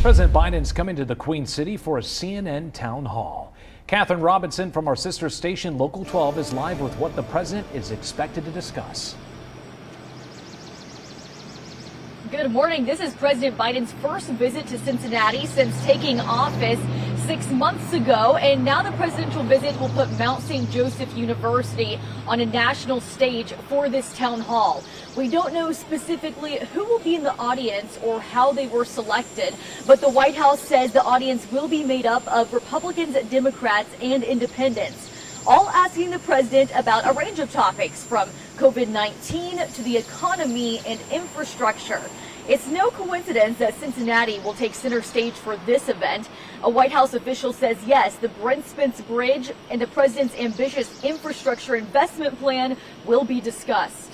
President Biden's coming to the Queen City for a CNN town hall. Catherine Robinson from our sister station, Local 12, is live with what the president is expected to discuss. Good morning. This is President Biden's first visit to Cincinnati since taking office 6 months ago, and now the presidential visit will put Mount St. Joseph University on a national stage for this town hall. We don't know specifically who will be in the audience or how they were selected, but the White House says the audience will be made up of Republicans, Democrats, and independents, all asking the president about a range of topics from COVID-19 to the economy and infrastructure. It's no coincidence that Cincinnati will take center stage for this event. A White House official says yes, the Brent Spence Bridge and the president's ambitious infrastructure investment plan will be discussed.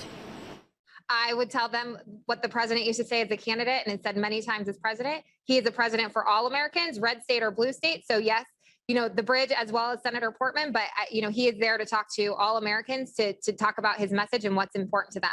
I would tell them what the president used to say as a candidate and has said many times as president. He is a president for all Americans, red state or blue state. So yes, the bridge as well as Senator Portman, but he is there to talk to all Americans to talk about his message and what's important to them.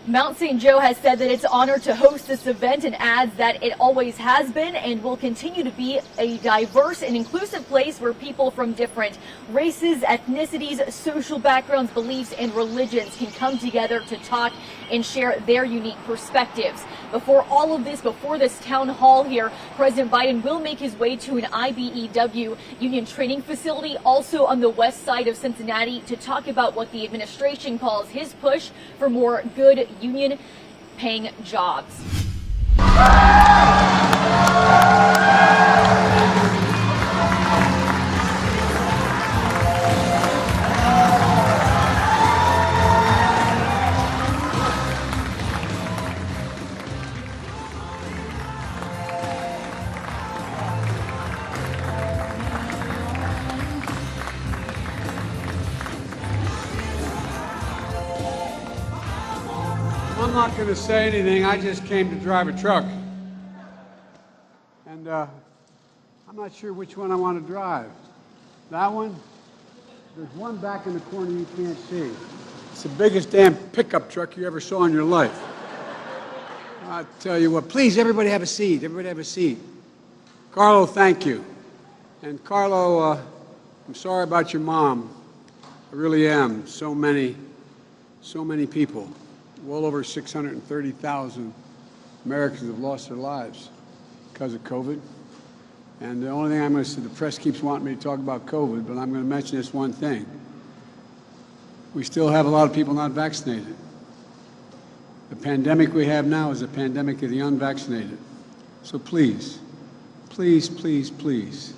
Mount St. Joe has said that it's honored to host this event and adds that it always has been and will continue to be a diverse and inclusive place where people from different races, ethnicities, social backgrounds, beliefs, and religions can come together to talk and share their unique perspectives. Before this town hall here, President Biden will make his way to an IBEW union training facility also on the west side of Cincinnati to talk about what the administration calls his push for more good union paying jobs. I'm not going to say anything. I just came to drive a truck. And I'm not sure which one I want to drive. That one? There's one back in the corner you can't see. It's the biggest damn pickup truck you ever saw in your life. I tell you what, please, everybody have a seat. Everybody have a seat. Carlo, thank you. And Carlo, I'm sorry about your mom. I really am. So many people. Well over 630,000 Americans have lost their lives because of COVID. And the only thing I'm going to say, the press keeps wanting me to talk about COVID, but I'm going to mention this one thing. We still have a lot of people not vaccinated. The pandemic we have now is a pandemic of the unvaccinated. So please, please, please, please,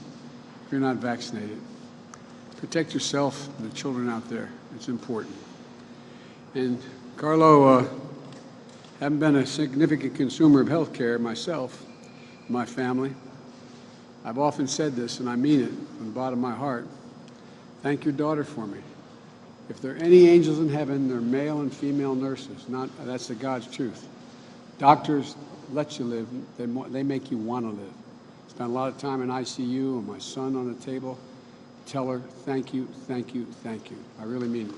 if you're not vaccinated, protect yourself and the children out there. It's important. And Carlo, haven't been a significant consumer of health care myself, my family. I've often said this, and I mean it from the bottom of my heart. Thank your daughter for me. If there are any angels in heaven, they're male and female nurses. That's the God's truth. Doctors let you live. They make you want to live. Spent a lot of time in ICU and my son on the table. Tell her, thank you, thank you, thank you. I really mean it.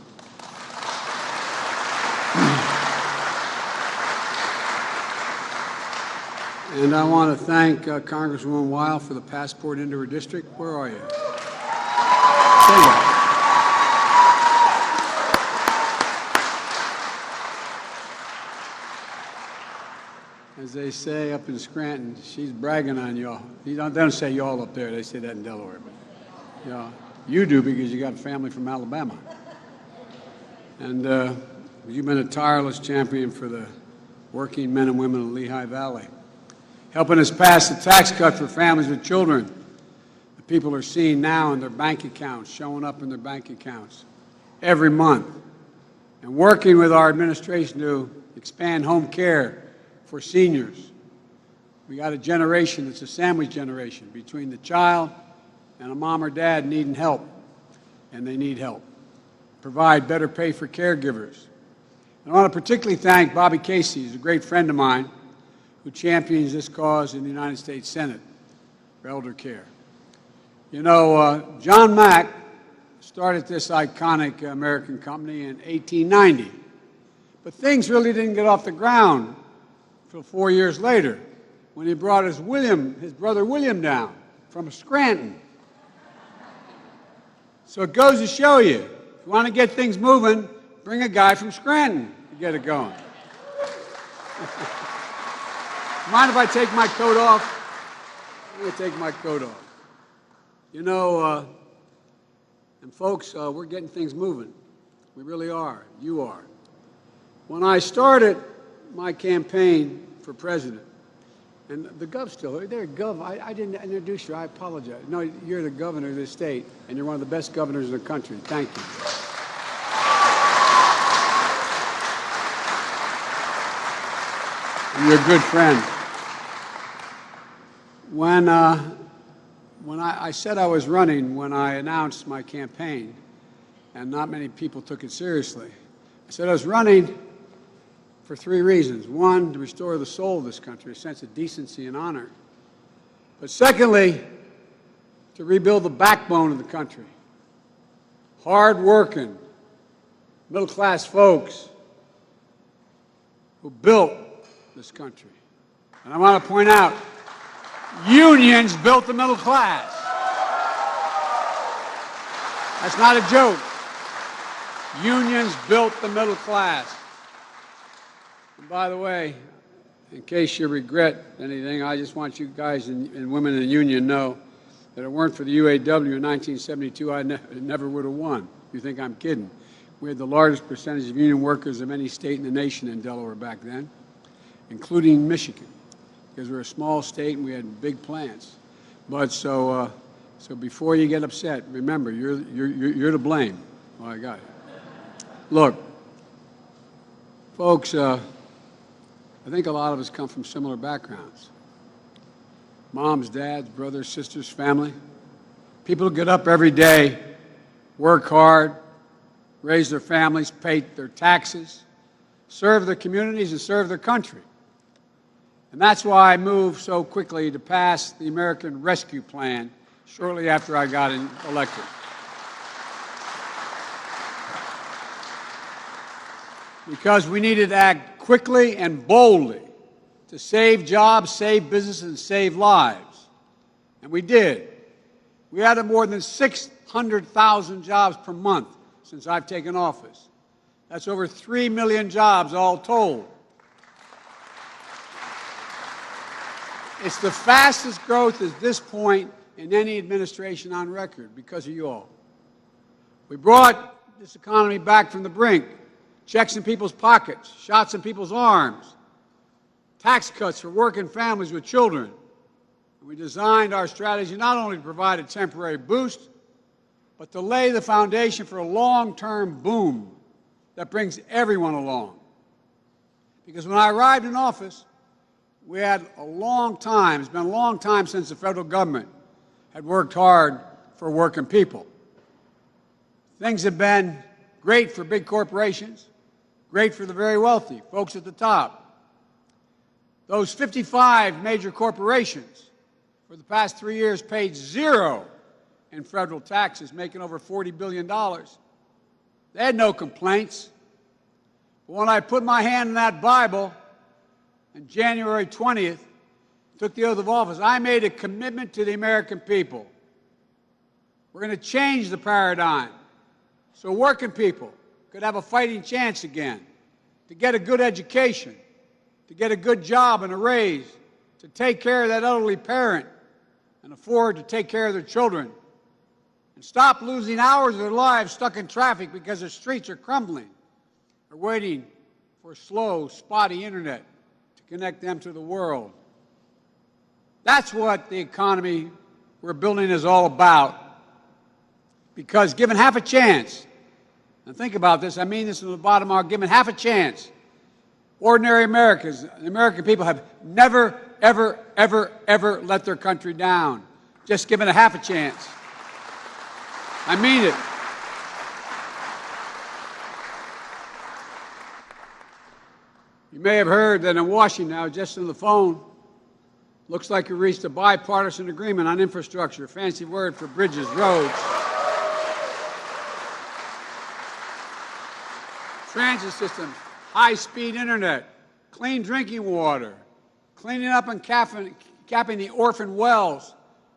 And I want to thank Congresswoman Weil for the passport into her district. Where are you? As they say up in Scranton, she's bragging on y'all. They don't say y'all up there. They say that in Delaware. But you do because you got family from Alabama. And you've been a tireless champion for the working men and women of the Lehigh Valley, helping us pass the tax cut for families with children. The people are seeing now in their bank accounts, showing up in their bank accounts every month, and working with our administration to expand home care for seniors. We got a generation that's a sandwich generation between the child and a mom or dad needing help, and they need help. Provide better pay for caregivers. And I want to particularly thank Bobby Casey, who's a great friend of mine, who champions this cause in the United States Senate for elder care. John Mack started this iconic American company in 1890, but things really didn't get off the ground until 4 years later when he brought his brother William down from Scranton. So it goes to show you, if you want to get things moving, bring a guy from Scranton to get it going. Mind if I take my coat off? I'm going to take my coat off. You know, and folks, we're getting things moving. We really are. You are. When I started my campaign for president, and the gov's still there. Gov, I didn't introduce you. I apologize. No, you're the governor of this state, and you're one of the best governors in the country. Thank you. And you're a good friend. When I said I was running, when I announced my campaign, and not many people took it seriously, I said I was running for 3 reasons. One, to restore the soul of this country, a sense of decency and honor. But secondly, to rebuild the backbone of the country. Hard-working, middle-class folks who built this country. And I want to point out, unions built the middle class. That's not a joke. Unions built the middle class. And by the way, in case you regret anything, I just want you guys and women in the union know that if it weren't for the UAW in 1972, I never would have won. You think I'm kidding? We had the largest percentage of union workers of any state in the nation in Delaware back then, including Michigan, because we're a small state and we had big plants. But so before you get upset, remember you're to blame. Oh, I got it. Look, folks. I think a lot of us come from similar backgrounds. Moms, dads, brothers, sisters, family. People who get up every day, work hard, raise their families, pay their taxes, serve their communities, and serve their country. And that's why I moved so quickly to pass the American Rescue Plan shortly after I got elected. Because we needed to act quickly and boldly to save jobs, save businesses, and save lives. And we did. We added more than 600,000 jobs per month since I've taken office. That's over 3 million jobs all told. It's the fastest growth at this point in any administration on record because of you all. We brought this economy back from the brink. Checks in people's pockets, shots in people's arms, tax cuts for working families with children. And we designed our strategy not only to provide a temporary boost, but to lay the foundation for a long-term boom that brings everyone along. Because when I arrived in office, we had a long time, it's been a long time since the federal government had worked hard for working people. Things have been great for big corporations, great for the very wealthy, folks at the top. Those 55 major corporations for the past 3 years paid zero in federal taxes, making over $40 billion. They had no complaints. But when I put my hand in that Bible on January 20th, took the oath of office, I made a commitment to the American people. We're going to change the paradigm so working people could have a fighting chance again, to get a good education, to get a good job and a raise, to take care of that elderly parent and afford to take care of their children, and stop losing hours of their lives stuck in traffic because the streets are crumbling or waiting for slow, spotty internet to connect them to the world. That's what the economy we're building is all about. Because given half a chance, and think about this, I mean this from the bottom of our, given half a chance, ordinary Americans, the American people have never, ever, ever, ever let their country down. Just given a half a chance. I mean it. You may have heard that in Washington now, just on the phone, looks like we reached a bipartisan agreement on infrastructure, fancy word for bridges, roads, transit systems, high-speed internet, clean drinking water, cleaning up and capping the orphan wells,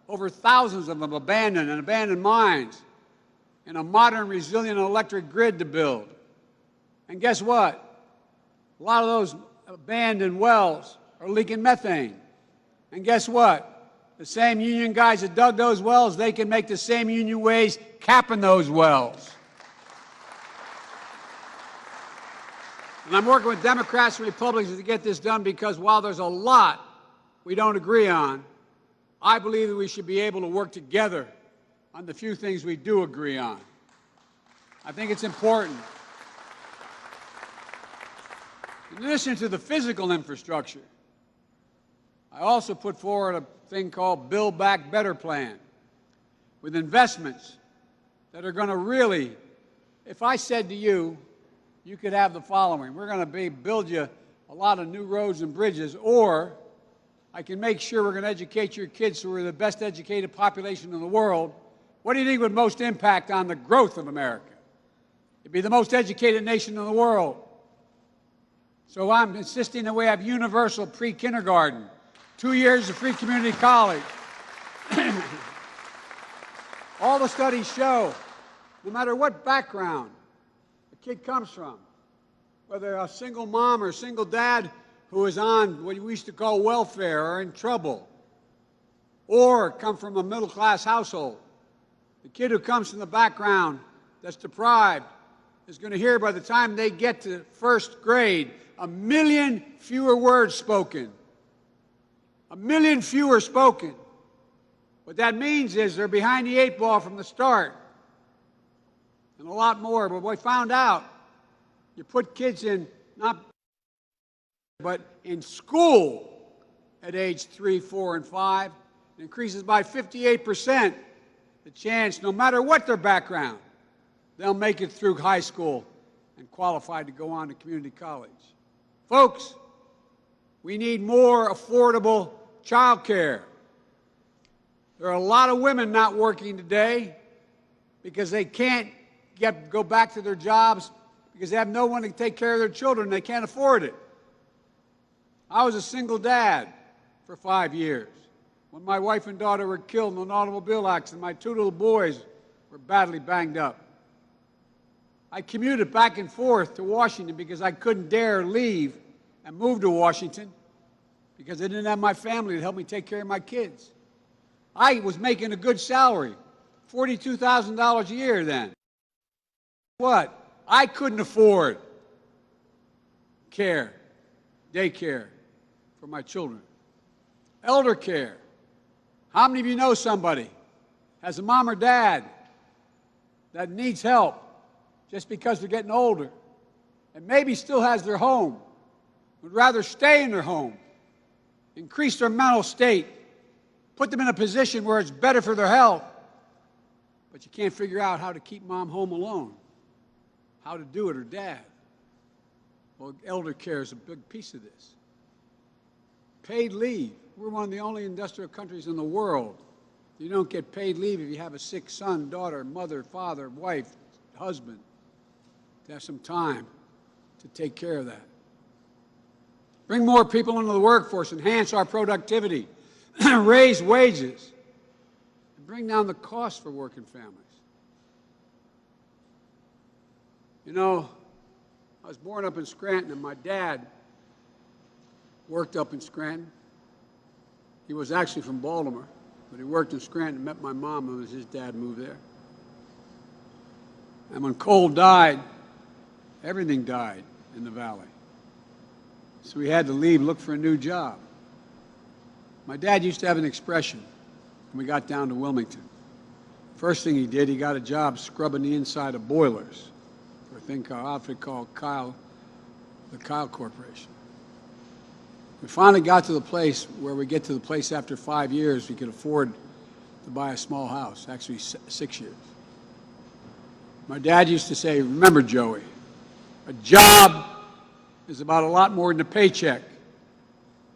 over thousands of them abandoned mines, and a modern, resilient electric grid to build. And guess what? A lot of those abandoned wells are leaking methane. And guess what? The same union guys that dug those wells, they can make the same union wage capping those wells. And I'm working with Democrats and Republicans to get this done because while there's a lot we don't agree on, I believe that we should be able to work together on the few things we do agree on. I think it's important. In addition to the physical infrastructure, I also put forward a thing called Build Back Better plan with investments that are going to really, if I said to you, you could have the following. We're going to build you a lot of new roads and bridges, or I can make sure we're going to educate your kids so we're the best educated population in the world. What do you think would most impact on the growth of America? It'd be the most educated nation in the world. So I'm insisting that we have universal pre-kindergarten, 2 years of free community college. All the studies show, no matter what background a kid comes from, whether a single mom or a single dad who is on what we used to call welfare or in trouble, or come from a middle-class household, the kid who comes from the background that's deprived is going to hear by the time they get to first grade 1 million fewer words spoken. 1 million fewer spoken. What that means is they're behind the 8 ball from the start. And a lot more. But we found out, you put kids in, but in school at age 3, 4, and 5, it increases by 58% the chance, no matter what their background, they'll make it through high school and qualify to go on to community college. Folks, we need more affordable child care. There are a lot of women not working today because they can't go back to their jobs because they have no one to take care of their children. They can't afford it. I was a single dad for 5 years. When my wife and daughter were killed in an automobile accident, my 2 little boys were badly banged up. I commuted back and forth to Washington because I couldn't dare leave and move to Washington because I didn't have my family to help me take care of my kids. I was making a good salary, $42,000 a year then. What? I couldn't afford care, daycare for my children. Elder care. How many of you know somebody has a mom or dad that needs help just because they're getting older and maybe still has their home, would rather stay in their home, increase their mental state, put them in a position where it's better for their health, but you can't figure out how to keep mom home alone, how to do it, or dad? Well, elder care is a big piece of this. Paid leave. We're one of the only industrial countries in the world. You don't get paid leave if you have a sick son, daughter, mother, father, wife, husband, to have some time to take care of that. Bring more people into the workforce, enhance our productivity, raise wages, and bring down the cost for working families. You know, I was born up in Scranton, and my dad worked up in Scranton. He was actually from Baltimore, but he worked in Scranton and met my mom as his dad moved there. And when coal died, everything died in the valley. So we had to leave, look for a new job. My dad used to have an expression when we got down to Wilmington. First thing he did, he got a job scrubbing the inside of boilers for a thing called, outfit called the Kyle Corporation. We finally got to the place where we get to the place after 5 years we could afford to buy a small house, actually 6 years. My dad used to say, remember, Joey, a job is about a lot more than a paycheck.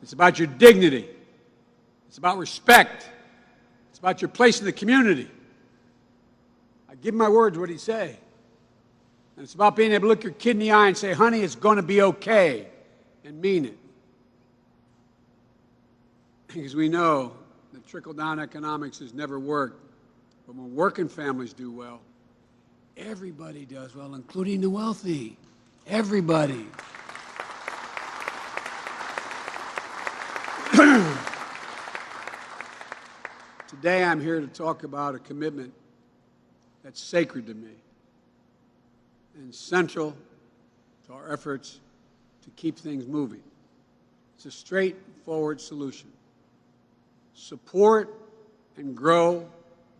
It's about your dignity. It's about respect. It's about your place in the community. I give my words what he'd say. And it's about being able to look your kid in the eye and say, honey, it's going to be okay. and mean it. Because we know that trickle-down economics has never worked, but when working families do well, everybody does well, including the wealthy. Everybody. Today I'm here to talk about a commitment that's sacred to me and central to our efforts to keep things moving. It's a straightforward solution. Support and grow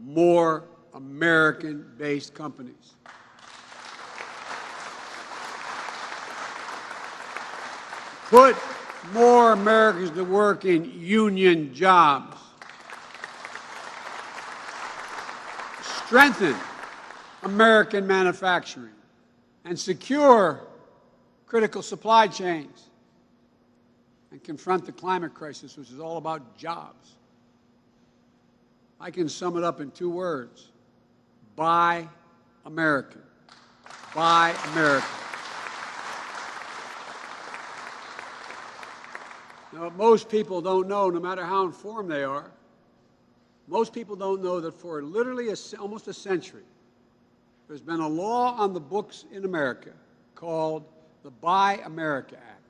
more American-based companies. Put more Americans to work in union jobs. Strengthen American manufacturing and secure critical supply chains and confront the climate crisis, which is all about jobs. I can sum it up in 2 words: buy American. Buy American. Now, what most people don't know, no matter how informed they are, most people don't know that for literally almost a century, there's been a law on the books in America called the Buy America Act.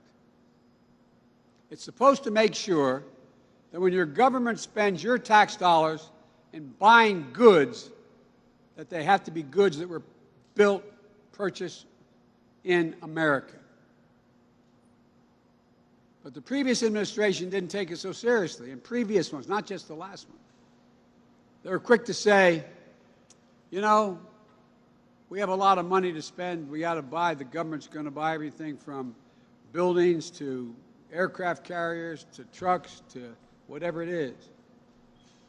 It's supposed to make sure that when your government spends your tax dollars in buying goods, that they have to be goods that were built, purchased in America. But the previous administration didn't take it so seriously, and previous ones, not just the last one. They were quick to say, you know, we have a lot of money to spend. We got to buy. The government's going to buy everything from buildings to aircraft carriers to trucks to whatever it is.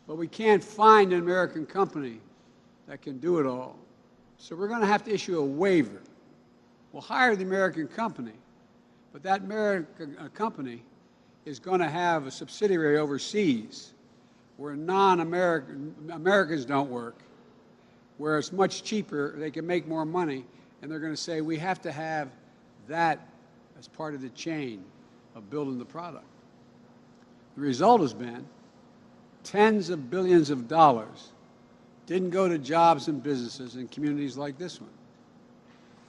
But we can't find an American company that can do it all. So we're going to have to issue a waiver. We'll hire the American company, but that American company is going to have a subsidiary overseas where Americans don't work, where it's much cheaper, they can make more money, and they're going to say we have to have that as part of the chain of building the product. The result has been tens of billions of dollars didn't go to jobs and businesses in communities like this one.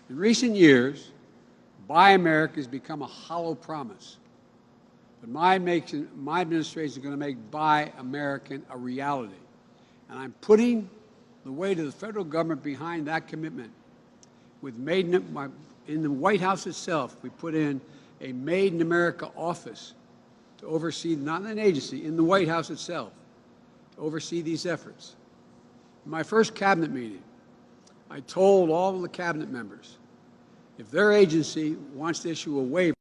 In recent years, Buy America has become a hollow promise. But my administration is going to make Buy American a reality. And I'm putting the weight of the federal government behind that commitment. With in the White House itself, we put in a Made in America office to oversee, not an agency, in the White House itself, to oversee these efforts. In my first cabinet meeting, I told all of the cabinet members, if their agency wants to issue a waiver,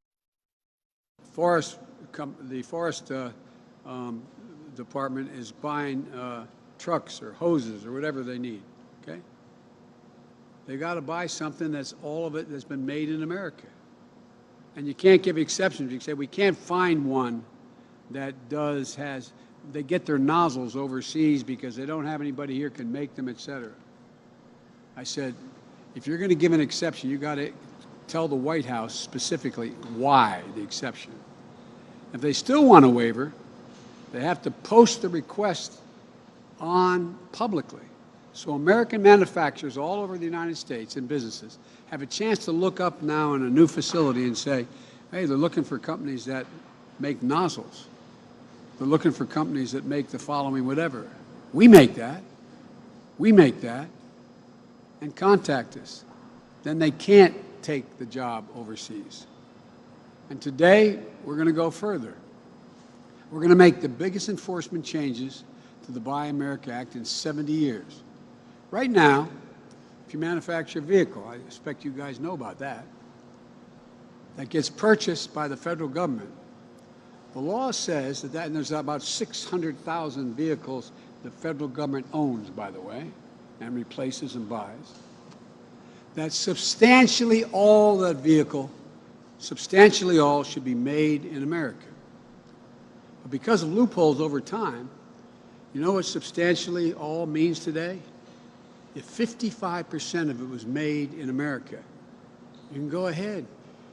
the forest department is buying trucks or hoses or whatever they need, okay? They got to buy something that's all of it that's been made in America. And you can't give exceptions. You say we can't find one that they get their nozzles overseas because they don't have anybody here can make them, et cetera. I said, if you're going to give an exception, you got to tell the White House specifically why the exception. If they still want a waiver, they have to post the request on publicly. So American manufacturers all over the United States and businesses have a chance to look up now in a new facility and say, hey, they're looking for companies that make nozzles. They're looking for companies that make the following whatever. We make that. We make that. And contact us. Then they can't take the job overseas. And today, we're going to go further. We're going to make the biggest enforcement changes to the Buy America Act in 70 years. Right now, if you manufacture a vehicle, I expect you guys know about that, that gets purchased by the federal government, the law says that, and there's about 600,000 vehicles the federal government owns, by the way, and replaces and buys, that substantially all that vehicle, substantially all, should be made in America. But because of loopholes over time, you know what substantially all means today? If 55% of it was made in America, you can go ahead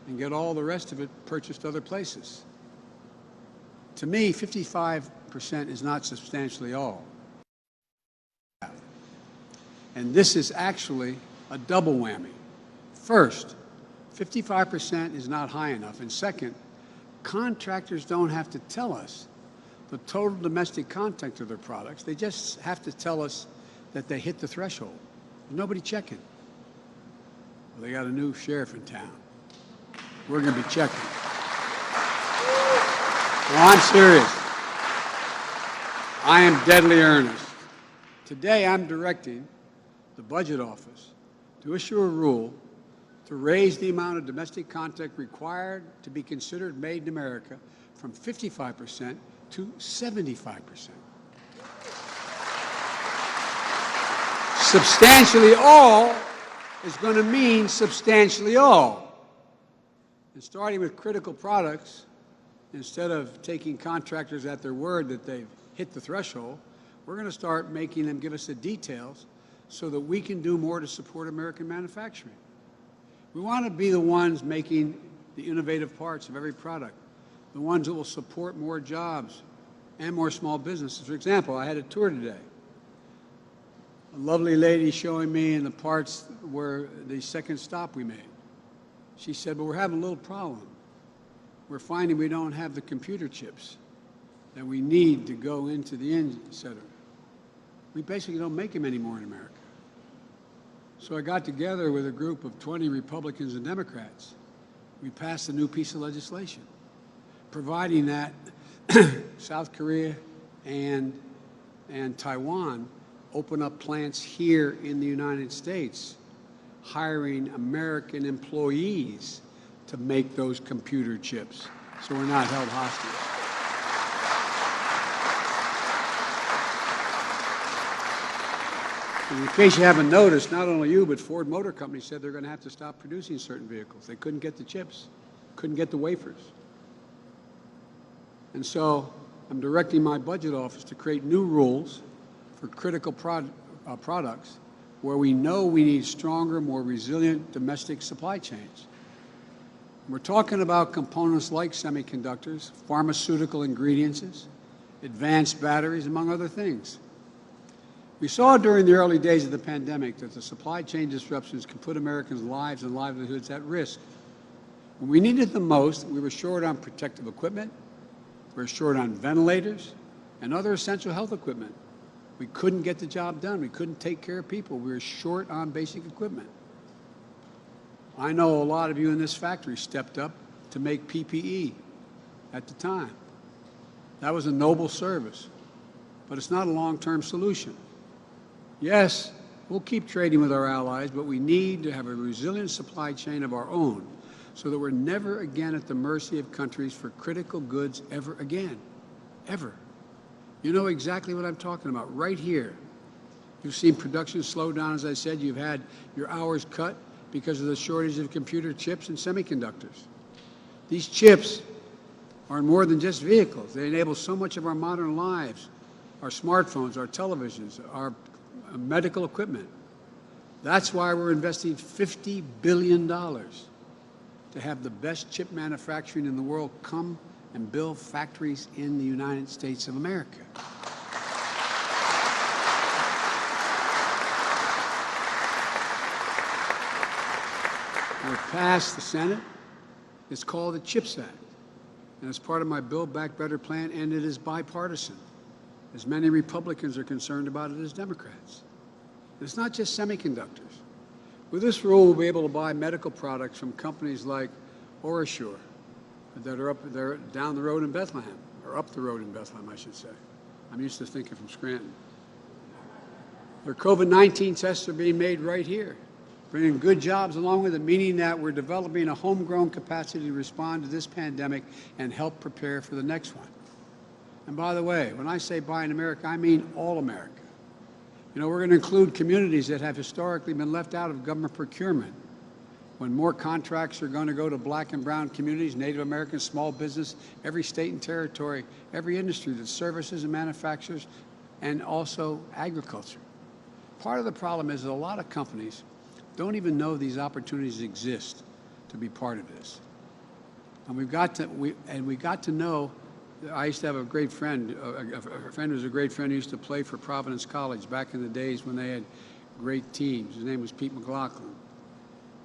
and get all the rest of it purchased other places. To me, 55% is not substantially all. And this is actually a double whammy. First, 55% is not high enough. And second, contractors don't have to tell us the total domestic content of their products. They just have to tell us that they hit the threshold. Nobody checking. Well, they got a new sheriff in town. We're going to be checking. No, I'm serious. I am deadly earnest. Today, I'm directing the Budget Office to issue a rule to raise the amount of domestic content required to be considered made in America from 55% to 75%. Substantially all is going to mean substantially all. And starting with critical products, instead of taking contractors at their word that they've hit the threshold, we're going to start making them give us the details so that we can do more to support American manufacturing. We want to be the ones making the innovative parts of every product, the ones that will support more jobs and more small businesses. For example, I had a tour today. A lovely lady showing me in the parts where the second stop we made. She said, but we're having a little problem. We're finding we don't have the computer chips that we need to go into the engine center. We basically don't make them anymore in America. So I got together with a group of 20 Republicans and Democrats. We passed a new piece of legislation, providing that South Korea and Taiwan open up plants here in the United States, hiring American employees to make those computer chips, so we're not held hostage. And in case you haven't noticed, not only you, but Ford Motor Company said they're going to have to stop producing certain vehicles. They couldn't get the chips, couldn't get the wafers. And so I'm directing my budget office to create new rules for critical products where we know we need stronger, more resilient domestic supply chains. We're talking about components like semiconductors, pharmaceutical ingredients, advanced batteries, among other things. We saw during the early days of the pandemic that the supply chain disruptions can put Americans' lives and livelihoods at risk. When we needed them most, we were short on protective equipment, we were short on ventilators, and other essential health equipment. We couldn't get the job done. We couldn't take care of people. We were short on basic equipment. I know a lot of you in this factory stepped up to make PPE at the time. That was a noble service, but it's not a long-term solution. Yes, we'll keep trading with our allies, but we need to have a resilient supply chain of our own so that we're never again at the mercy of countries for critical goods ever again, ever. You know exactly what I'm talking about, right here. You've seen production slow down, as I said. You've had your hours cut because of the shortage of computer chips and semiconductors. These chips are more than just vehicles. They enable so much of our modern lives, our smartphones, our televisions, our medical equipment. That's why we're investing $50 billion to have the best chip manufacturing in the world come and build factories in the United States of America. We're past the Senate. It's called the CHIPS Act. And it's part of my Build Back Better plan, and it is bipartisan. As many Republicans are concerned about it as Democrats. And it's not just semiconductors. With this rule, we'll be able to buy medical products from companies like OraSure that are up there down the road in Bethlehem, or up the road in Bethlehem, I should say. I'm used to thinking from Scranton. Their COVID-19 tests are being made right here, bringing good jobs along with it, meaning that we're developing a homegrown capacity to respond to this pandemic and help prepare for the next one. And by the way, when I say buy in America, I mean all America. You know, we're going to include communities that have historically been left out of government procurement. When more contracts are going to go to black and brown communities, Native Americans, small business, every state and territory, every industry that services and manufactures, and also agriculture. Part of the problem is that a lot of companies don't even know these opportunities exist to be part of this. And we got to know. I used to have a great friend, a friend who was a great friend who used to play for Providence College back in the days when they had great teams. His name was Pete McLaughlin.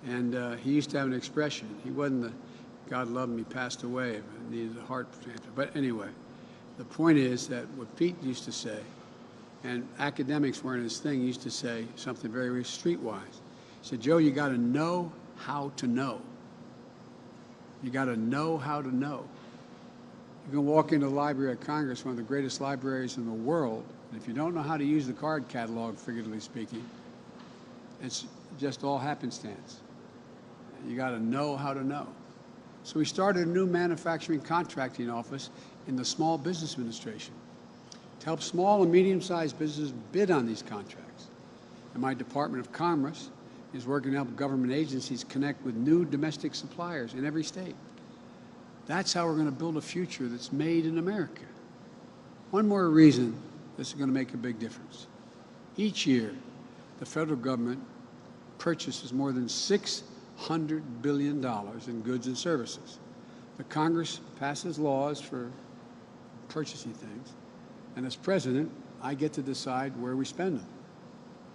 And he used to have an expression. He wasn't the, God love him, he passed away, but needed a heart transplant. But anyway, the point is that what Pete used to say, and academics weren't his thing, he used to say something very, very streetwise. He said, Joe, you got to know how to know. You got to know how to know. You can walk into the Library of Congress, one of the greatest libraries in the world, and if you don't know how to use the card catalog, figuratively speaking, it's just all happenstance. You got to know how to know. So we started a new manufacturing contracting office in the Small Business Administration to help small and medium-sized businesses bid on these contracts. And my Department of Commerce is working to help government agencies connect with new domestic suppliers in every state. That's how we're going to build a future that's made in America. One more reason this is going to make a big difference. Each year, the federal government purchases more than $600 billion in goods and services. The Congress passes laws for purchasing things, and as president, I get to decide where we spend them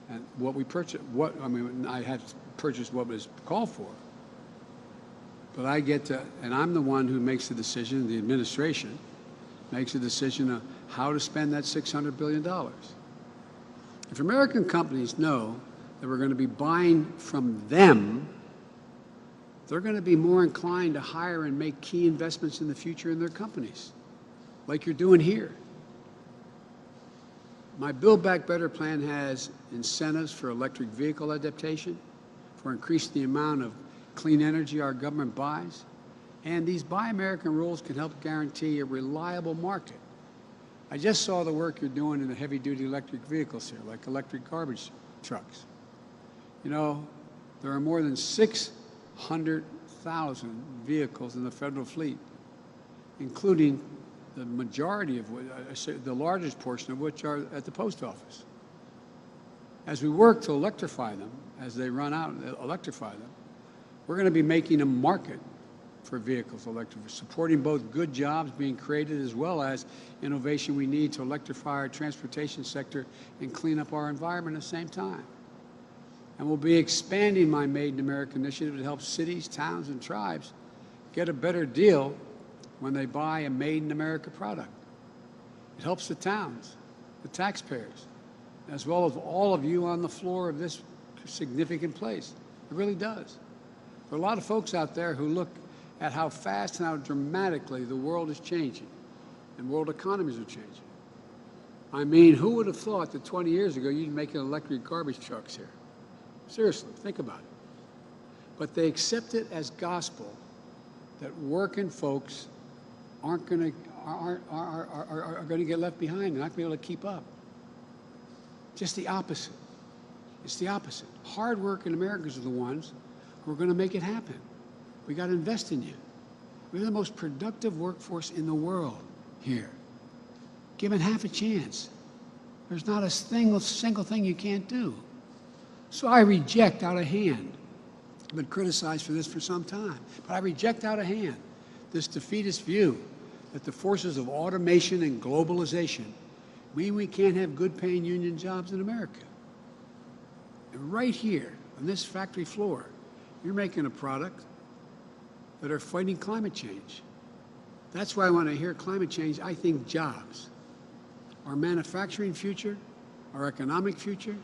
and what we purchase. I had to purchase what was called for, but I get to, and I'm the one who makes the decision. The administration makes a decision of how to spend that $600 billion. If American companies know that we're going to be buying from them, they're going to be more inclined to hire and make key investments in the future in their companies, like you're doing here. My Build Back Better plan has incentives for electric vehicle adaptation, for increasing the amount of clean energy our government buys, and these Buy American rules can help guarantee a reliable market. I just saw the work you're doing in the heavy-duty electric vehicles here, like electric garbage trucks. You know, there are more than 600,000 vehicles in the federal fleet, including the majority of which, the largest portion of which are at the post office. As we work to electrify them, as they run out, electrify them, we're going to be making a market for vehicles electrified, supporting both good jobs being created as well as innovation we need to electrify our transportation sector and clean up our environment at the same time. And we'll be expanding my Made in America initiative to help cities, towns, and tribes get a better deal when they buy a Made in America product. It helps the towns, the taxpayers, as well as all of you on the floor of this significant place. It really does. There are a lot of folks out there who look at how fast and how dramatically the world is changing and world economies are changing. I mean, who would have thought that 20 years ago you'd make electric garbage trucks here? Seriously, think about it. But they accept it as gospel that working folks are going to get left behind and not going to be able to keep up. Just the opposite. It's the opposite. Hard-working Americans are the ones who are going to make it happen. We got to invest in you. We're the most productive workforce in the world here. Given half a chance, there's not a single thing you can't do. So I reject out of hand. I've been criticized for this for some time, but I reject out of hand this defeatist view that the forces of automation and globalization mean we can't have good-paying union jobs in America. And right here, on this factory floor, you're making a product that are fighting climate change. That's why when I hear climate change, I think jobs. Our manufacturing future, our economic future,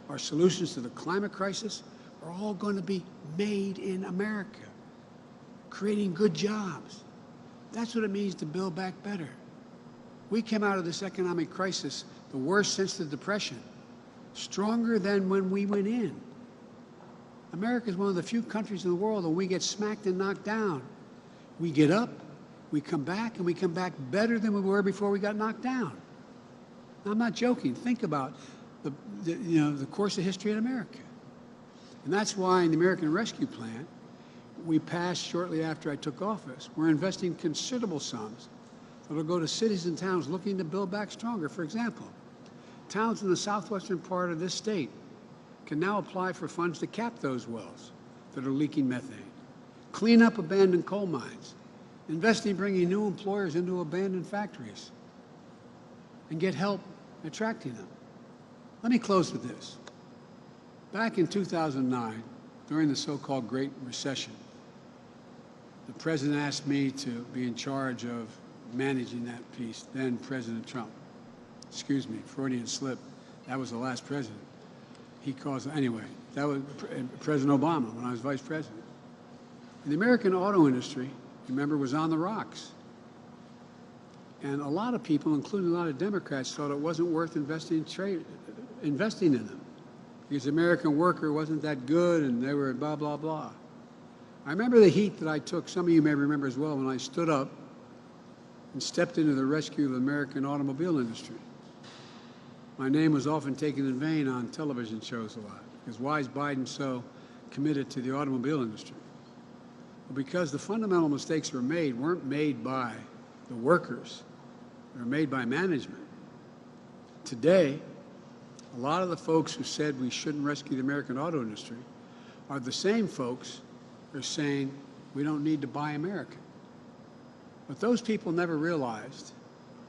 our solutions to the climate crisis are all going to be made in America, creating good jobs. That's what it means to build back better. We came out of this economic crisis, the worst since the Depression, stronger than when we went in. America is one of the few countries in the world where we get smacked and knocked down. We get up, we come back, and we come back better than we were before we got knocked down. I'm not joking. Think about the course of history in America. And that's why in the American Rescue Plan, we passed shortly after I took office, we're investing considerable sums that will go to cities and towns looking to build back stronger. For example, towns in the southwestern part of this state can now apply for funds to cap those wells that are leaking methane, clean up abandoned coal mines, Invest in bringing new employers into abandoned factories and get help attracting them. Let me close with this. Back in 2009, during the so-called Great Recession, the president asked me to be in charge of managing that piece, then President Trump. Excuse me, Freudian slip. That was the last president. He caused, anyway, that was President Obama when I was vice president. And the American auto industry, remember, was on the rocks. And a lot of people, including a lot of Democrats, thought it wasn't worth investing in them because the American worker wasn't that good and they were blah, blah, blah. I remember the heat that I took, some of you may remember as well, when I stood up and stepped into the rescue of the American automobile industry. My name was often taken in vain on television shows a lot, because why is Biden so committed to the automobile industry? Well, because the fundamental mistakes weren't made by the workers, they were made by management. Today, a lot of the folks who said we shouldn't rescue the American auto industry are the same folks who are saying we don't need to buy American. What those people never realized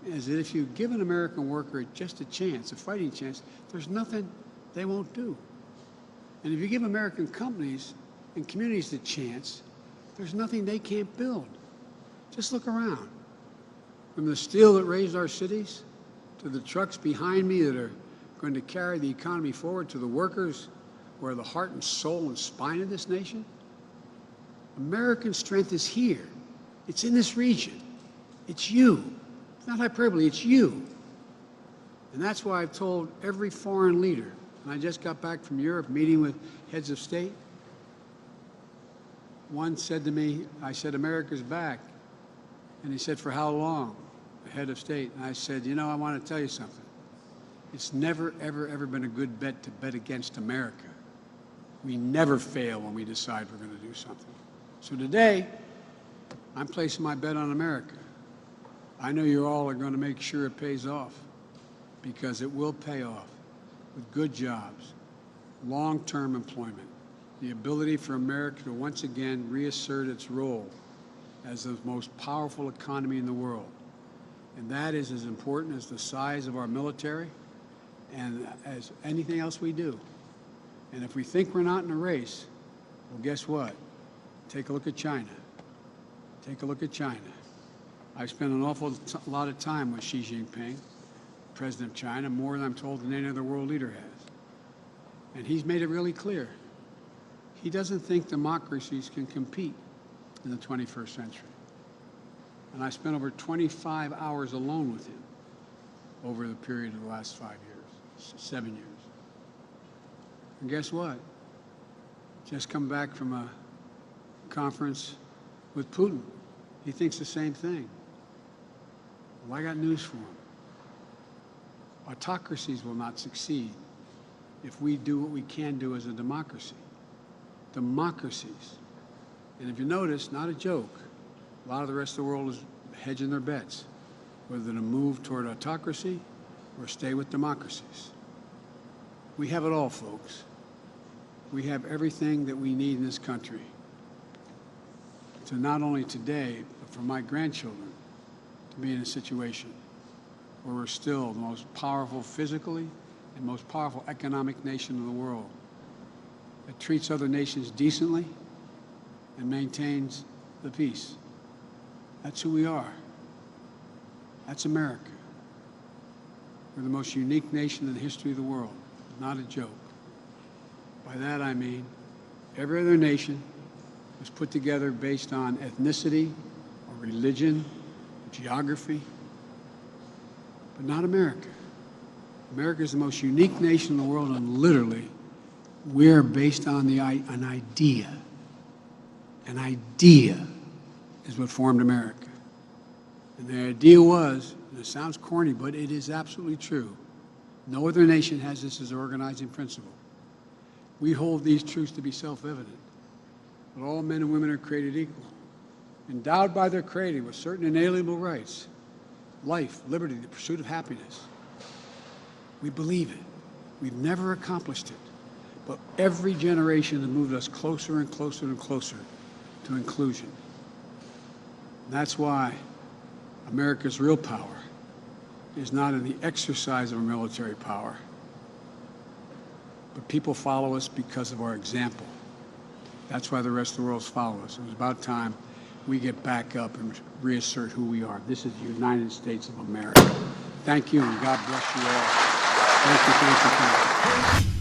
is that if you give an American worker just a chance, a fighting chance, there's nothing they won't do. And if you give American companies and communities the chance, there's nothing they can't build. Just look around. From the steel that raised our cities, to the trucks behind me that are going to carry the economy forward, to the workers who are the heart and soul and spine of this nation, American strength is here. It's in this region. It's you. It's not hyperbole, it's you. And that's why I've told every foreign leader, and I just got back from Europe meeting with heads of state. One said to me, I said, America's back. And he said, for how long? The head of state. And I said, you know, I want to tell you something. It's never, ever, ever been a good bet to bet against America. We never fail when we decide we're going to do something. So today, I'm placing my bet on America. I know you all are going to make sure it pays off, because it will pay off with good jobs, long-term employment, the ability for America to once again reassert its role as the most powerful economy in the world. And that is as important as the size of our military and as anything else we do. And if we think we're not in a race, well, guess what? Take a look at China. Take a look at China. I've spent an awful lot of time with Xi Jinping, president of China, more than I'm told than any other world leader has. And he's made it really clear. He doesn't think democracies can compete in the 21st century. And I spent over 25 hours alone with him over the period of the last 5 years, 7 years. And guess what? Just come back from a conference with Putin. He thinks the same thing. Well, I got news for him. Autocracies will not succeed if we do what we can do as a democracy. Democracies. And if you notice, not a joke, a lot of the rest of the world is hedging their bets, whether to move toward autocracy or stay with democracies. We have it all, folks. We have everything that we need in this country to not only today, but for my grandchildren to be in a situation where we're still the most powerful physically and most powerful economic nation in the world that treats other nations decently and maintains the peace. That's who we are. That's America. We're the most unique nation in the history of the world. Not a joke. By that I mean every other nation was put together based on ethnicity or religion, or geography, but not America. America is the most unique nation in the world, and literally we're based on an idea. An idea is what formed America. And the idea was, and it sounds corny, but it is absolutely true, no other nation has this as an organizing principle. We hold these truths to be self-evident, that all men and women are created equal, endowed by their Creator with certain inalienable rights, life, liberty, the pursuit of happiness. We believe it. We've never accomplished it, but every generation has moved us closer and closer and closer to inclusion. That's why America's real power is not in the exercise of our military power, but people follow us because of our example. That's why the rest of the world's follow us. It was about time we get back up and reassert who we are. This is the United States of America. Thank you, and God bless you all. Thank you, thank you, thank you.